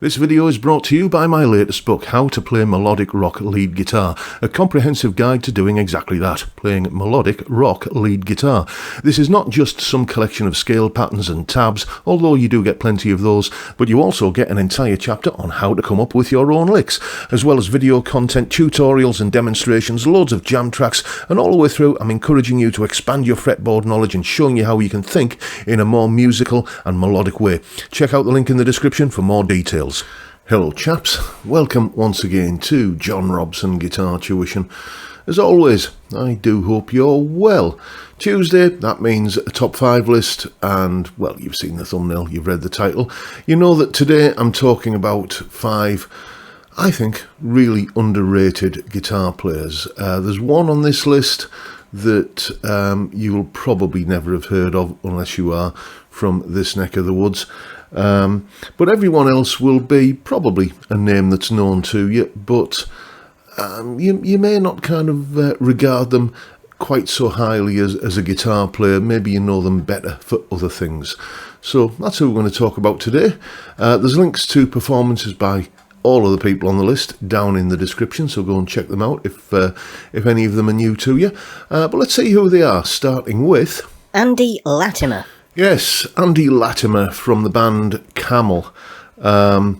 This video is brought to you by my latest book, How to Play Melodic Rock Lead Guitar, a comprehensive guide to doing exactly that, playing melodic rock lead guitar. This is not just some collection of scale patterns and tabs, although you do get plenty of those, but you also get an entire chapter on how to come up with your own licks, as well as video content, tutorials and demonstrations, loads of jam tracks, and all the way through I'm encouraging you to expand your fretboard knowledge and showing you how you can think in a more musical and melodic way. Check out the link in the description for more details. Hello chaps, welcome once again to John Robson Guitar Tuition. As always, I do hope you're well. Tuesday, that means a top 5 list, and well, you've seen the thumbnail, you've read the title. You know that today I'm talking about 5, I think, really underrated guitar players. There's one on this list that you will probably never have heard of unless you are from this neck of the woods. But everyone else will be probably a name that's known to you, but you may not kind of regard them quite so highly as a guitar player. Maybe you know them better for other things. So that's who we're going to talk about today. There's links to performances by all of the people on the list down in the description, so go and check them out if any of them are new to you. But let's see who they are, starting with Andy Latimer. Yes, Andy Latimer from the band Camel. Not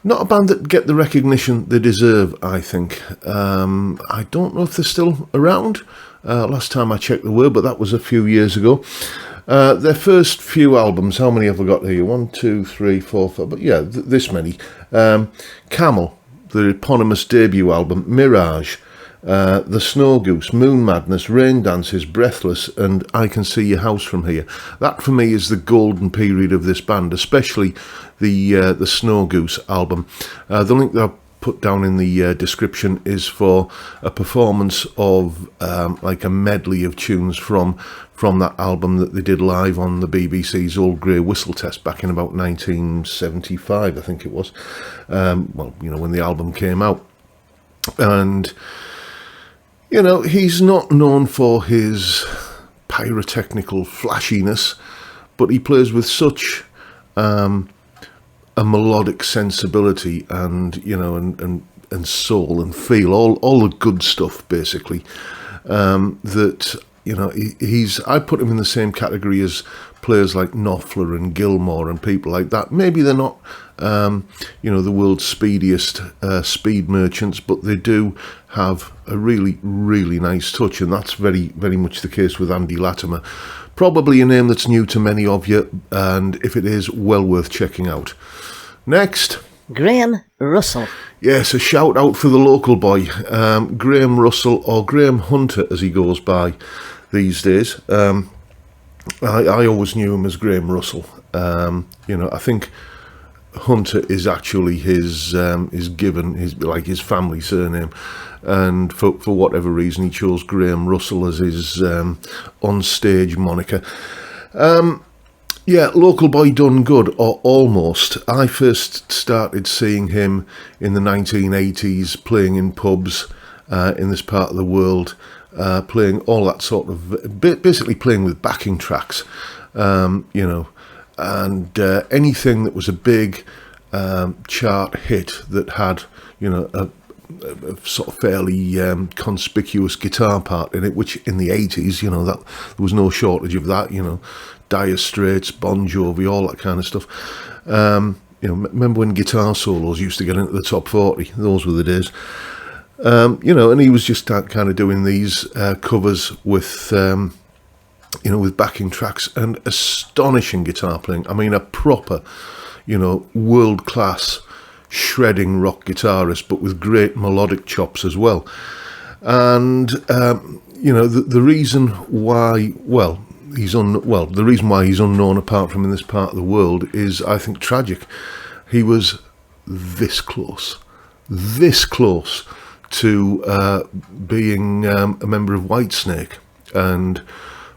a band that get the recognition they deserve, I think. I don't know if they're still around. Last time I checked they were, but that was a few years ago. Their first few albums, how many have I got here? 1, 2, 3, 4, 5, but yeah, this many. Camel, the eponymous debut album, Mirage, The Snow Goose, Moon Madness, Rain Dances, Breathless, and I Can See Your House From Here. That for me is the golden period of this band, especially the Snow Goose album. The link that I've put down in the description is for a performance of like a medley of tunes from that album that they did live on the BBC's Old Grey Whistle Test back in about 1975, I think it was. Well, you know, when the album came out. And you know, he's not known for his pyrotechnical flashiness, but he plays with such a melodic sensibility and, you know, and soul and feel, all the good stuff, basically, that, you know, I put him in the same category as players like Knopfler and Gilmore and people like that. Maybe they're not, you know, the world's speediest speed merchants, but they do have a really, really nice touch, and that's very, very much the case with Andy Latimer. Probably a name that's new to many of you, and if it is, well worth checking out. Next, Graeme Russell. Yes, a shout out for the local boy, Graeme Russell, or Graham Hunter as he goes by these days. I always knew him as Graeme Russell. You know, I think Hunter is actually his family surname, and for whatever reason he chose Graeme Russell as his on-stage moniker. Yeah, local boy done good, or almost. I first started seeing him in the 1980s playing in pubs in this part of the world, playing all that sort of, basically playing with backing tracks, you know, and anything that was a big chart hit that had, you know, a sort of fairly conspicuous guitar part in it, which in the 80s, you know, that there was no shortage of that, you know, Dire Straits, Bon Jovi, all that kind of stuff. You know, remember when guitar solos used to get into the top 40? Those were the days. You know, and he was just kind of doing these covers with, you know, with backing tracks and astonishing guitar playing. I mean, a proper, you know, world-class shredding rock guitarist, but with great melodic chops as well. And, you know, the reason why, the reason why he's unknown apart from in this part of the world is, I think, tragic. He was this close to being a member of Whitesnake, and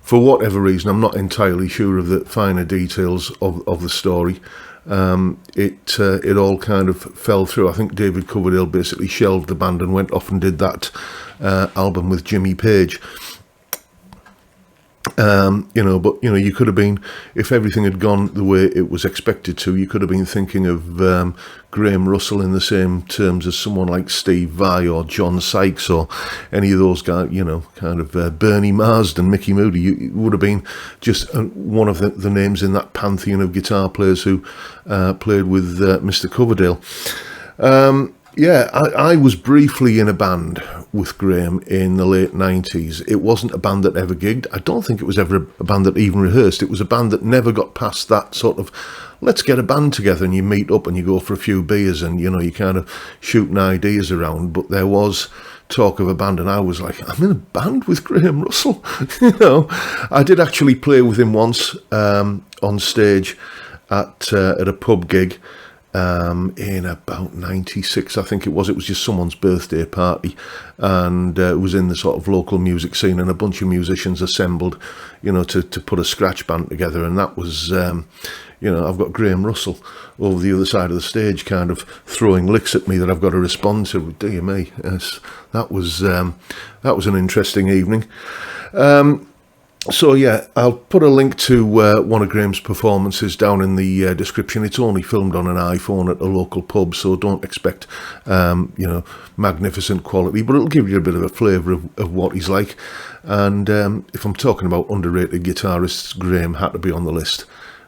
for whatever reason, I'm not entirely sure of the finer details of the story, it all kind of fell through. I think David Coverdale basically shelved the band and went off and did that album with Jimmy Page. But you could have been, if everything had gone the way it was expected to, you could have been thinking of Graeme Russell in the same terms as someone like Steve Vai or John Sykes or any of those guys, kind of Bernie Marsden, Mickey Moody. You would have been just one of the names in that pantheon of guitar players who played with Mr. Coverdale. I was briefly in a band with Graeme in the late 90s. It wasn't a band that ever gigged. I don't think it was ever a band that even rehearsed. It was a band that never got past that sort of, let's get a band together, and you meet up and you go for a few beers and, you kind of shooting ideas around. But there was talk of a band, and I was like, I'm in a band with Graeme Russell. I did actually play with him once on stage at a pub gig. In about 96, I think it was just someone's birthday party, and it was in the sort of local music scene, and a bunch of musicians assembled, to put a scratch band together, and that was, I've got Graeme Russell over the other side of the stage kind of throwing licks at me that I've got to respond to. Dear me, yes, that was an interesting evening. So yeah, I'll put a link to one of Graeme's performances down in the description. It's only filmed on an iPhone at a local pub, so don't expect, magnificent quality, but it'll give you a bit of a flavour of what he's like. And if I'm talking about underrated guitarists, Graeme had to be on the list.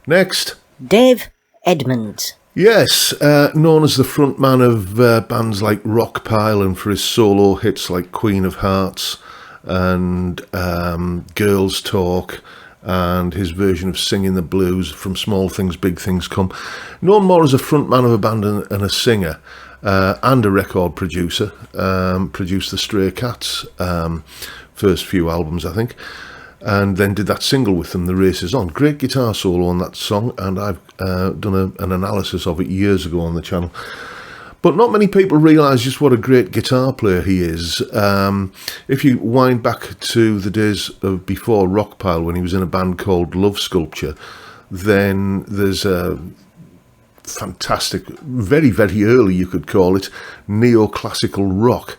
Next. Dave Edmunds. Yes, known as the frontman of bands like Rockpile and for his solo hits like Queen of Hearts and Girls Talk, and his version of Singing the Blues from Small Things, Big Things Come. Known more as a frontman of a band and a singer, and a record producer. Produced the Stray Cats first few albums, I think, and then did that single with them, The Race Is On. Great guitar solo on that song, and I've done an analysis of it years ago on the channel. But not many people realise just what a great guitar player he is. If you wind back to the days of before Rockpile, when he was in a band called Love Sculpture, then there's a fantastic, very, very early, you could call it, neoclassical rock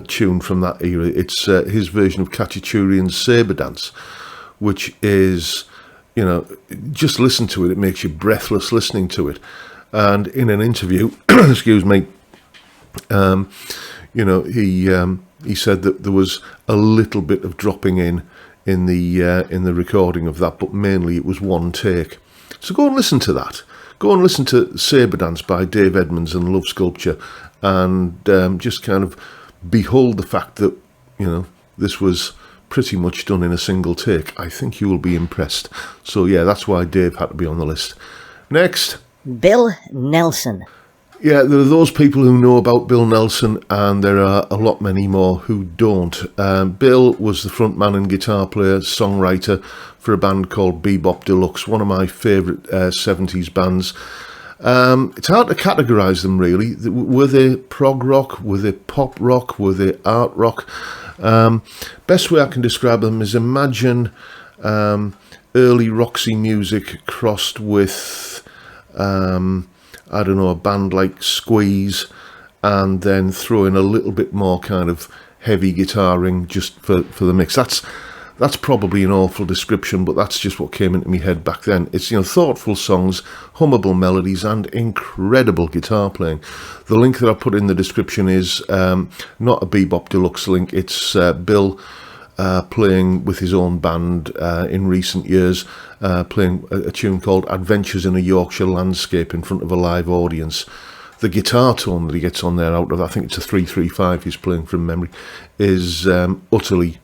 tune from that era. It's his version of Khachaturian's Sabre Dance, which is, just listen to it, it makes you breathless listening to it. And in an interview, excuse me, he said that there was a little bit of dropping in the recording of that, but mainly it was one take. So go and listen to that. Go and listen to Sabre Dance by Dave Edmunds and Love Sculpture, and just kind of behold the fact that this was pretty much done in a single take. I think you will be impressed. So yeah, that's why Dave had to be on the list. Next. Bill Nelson. Yeah, there are those people who know about Bill Nelson, and there are a lot many more who don't. Bill was the frontman and guitar player, songwriter for a band called Bebop Deluxe, one of my favourite 70s bands. It's hard to categorise them, really. Were they prog rock? Were they pop rock? Were they art rock? Best way I can describe them is imagine early Roxy music crossed with a band like Squeeze, and then throw in a little bit more kind of heavy guitaring just for the mix. That's probably an awful description, but that's just what came into my head back then. It's, thoughtful songs, hummable melodies, and incredible guitar playing. The link that I put in the description is not a Bebop Deluxe link. It's Bill playing with his own band in recent years, playing a tune called Adventures in a Yorkshire Landscape in front of a live audience. The guitar tone that he gets on there, out of, I think it's a 335 he's playing from memory, is utterly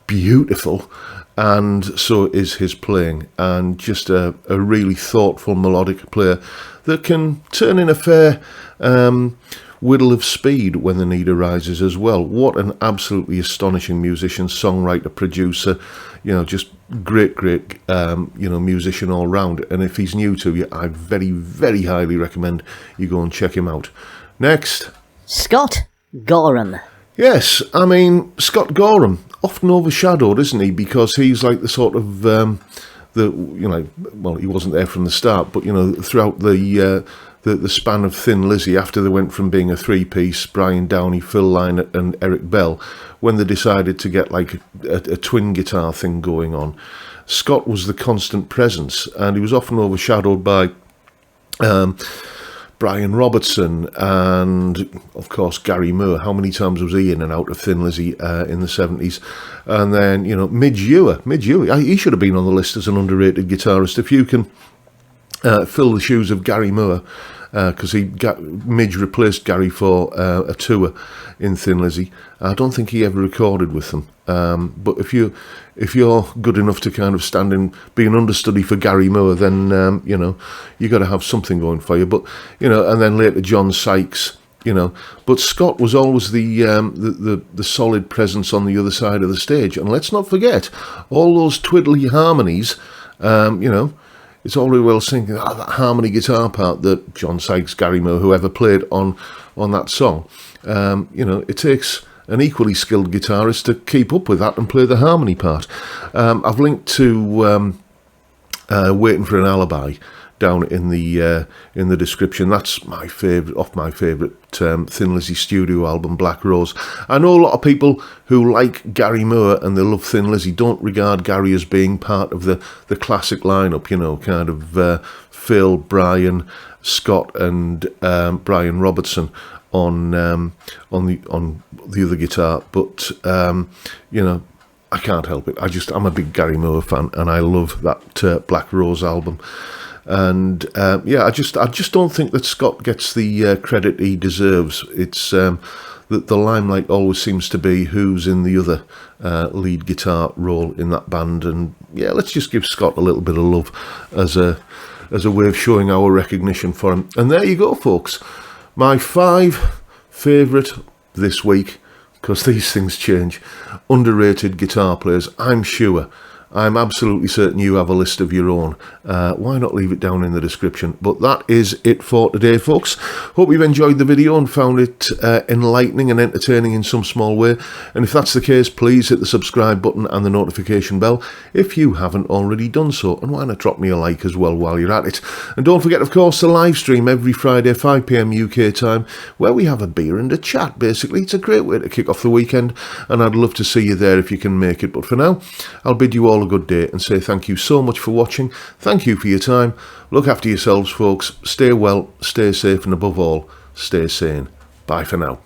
beautiful, and so is his playing, and just a really thoughtful melodic player that can turn in a fair whittle of speed when the need arises as well. What an absolutely astonishing musician, songwriter, producer, just great musician all round. And if he's new to you, I very, very highly recommend you go and check him out. Next. Scott Gorham. Yes, I mean, Scott Gorham, often overshadowed, isn't he? Because he's like the sort of, he wasn't there from the start, but, throughout the the span of Thin Lizzy after they went from being a three-piece, Brian Downey, Phil Lynott and Eric Bell, when they decided to get like a twin guitar thing going on. Scott was the constant presence, and he was often overshadowed by Brian Robertson and, of course, Gary Moore. How many times was he in and out of Thin Lizzy in the 70s? And then, you know, Midge Ure, he should have been on the list as an underrated guitarist. If you can fill the shoes of Gary Moore, because Midge replaced Gary for a tour in Thin Lizzy. I don't think he ever recorded with them. But if you're good enough to kind of stand and be an understudy for Gary Moore, then you know, you got to have something going for you. But you know, and then later John Sykes, you know. But Scott was always the solid presence on the other side of the stage. And let's not forget all those twiddly harmonies. You know, it's all very well singing that harmony guitar part that John Sykes, Gary Moore, whoever played on that song. You know, it takes an equally skilled guitarist to keep up with that and play the harmony part. I've linked to Waiting for an Alibi down in the description. That's my favourite Thin Lizzy studio album, Black Rose. I know a lot of people who like Gary Moore and they love Thin Lizzy don't regard Gary as being part of the classic lineup, you know, kind of Phil, Brian, Scott and Brian Robertson on the other guitar, but you know, I can't help it. I'm a big Gary Moore fan, and I love that Black Rose album. And yeah, I just don't think that Scott gets the credit he deserves. It's that the limelight always seems to be who's in the other lead guitar role in that band, and yeah, let's just give Scott a little bit of love as a way of showing our recognition for him. And there you go, folks. My 5 favourite this week, because these things change, underrated guitar players. I'm absolutely certain you have a list of your own. Why not leave it down in the description? But that is it for today, folks. Hope you've enjoyed the video and found it enlightening and entertaining in some small way. And if that's the case, please hit the subscribe button and the notification bell if you haven't already done so. And why not drop me a like as well while you're at it. And don't forget, of course, the live stream every Friday, 5 PM UK time, where we have a beer and a chat, basically. It's a great way to kick off the weekend, and I'd love to see you there if you can make it. But for now, I'll bid you all a good day and say thank you so much for watching. Thank you for your time. Look after yourselves, folks. Stay well, stay safe, and above all, stay sane. Bye for now.